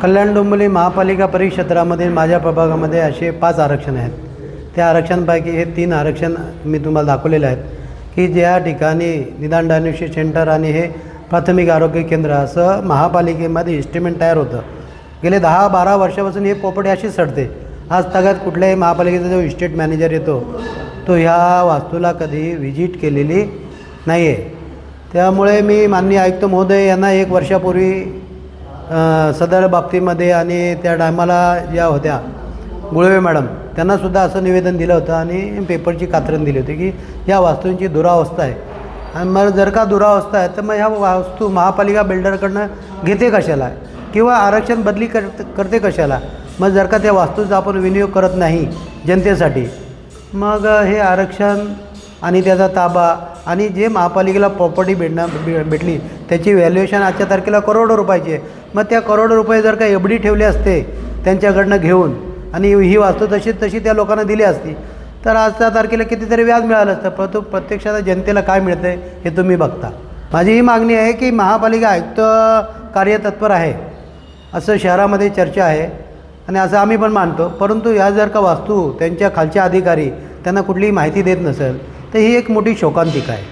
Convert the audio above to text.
कल्याण डोंबिवली महापालिका परिक्षेत्रामध्ये माझ्या प्रभागामध्ये असे 5 आरक्षण आहेत. त्या आरक्षणांपैकी हे 3 आरक्षण मी तुम्हाला दाखवलेले आहेत की ज्या ठिकाणी निदान डायग्नोस्टिक सेंटर आणि हे प्राथमिक आरोग्य केंद्र असं महापालिकेमध्ये इस्टिमेट तयार होतं. गेले 10-12 वर्षापासून ही प्रॉपर्टी अशीच सडते. आज तगात कुठल्याही महापालिकेचा जो इस्टेट मॅनेजर येतो तो ह्या वास्तूला कधी व्हिजिट केलेली नाही आहे. त्यामुळे मी माननीय आयुक्त महोदय यांना 1 वर्षापूर्वी सदर बाबतीमध्ये आणि त्या टायमाला ज्या होत्या गुळवे मॅडम त्यांनासुद्धा असं निवेदन दिलं होतं आणि पेपरची कात्रण दिली होती की या वास्तूंची दुरावस्था आहे. आणि मग जर का दुरावस्था आहे तर मग ह्या वास्तू महापालिका बिल्डरकडनं घेते कशाला किंवा आरक्षण बदली करते कशाला. मग जर का त्या वास्तूचा आपण विनियोग करत नाही जनतेसाठी मग हे आरक्षण आणि त्याचा ताबा आणि जे महापालिकेला प्रॉपर्टी भेटली त्याची व्हॅल्युएशन आजच्या तारखेला करोडो रुपयाची आहे. मग त्या करोडो रुपये जर का एफडी ठेवले असते त्यांच्याकडनं घेऊन आणि ही वास्तू तशी त्या लोकांना दिली असती तर आजच्या तारखेला कितीतरी व्याज मिळालं असतं. परंतु प्रत्यक्षात जनतेला काय मिळतं आहे हे तुम्ही बघता. माझी ही मागणी आहे की महापालिका आयुक्त कार्यतत्पर आहे असं शहरामध्ये चर्चा आहे आणि असं आम्ही पण मानतो. परंतु या जर का वास्तू त्यांच्या खालच्या अधिकारी त्यांना कुठलीही माहिती देत नसेल तर ही एक मोठी शोकांतिका आहे.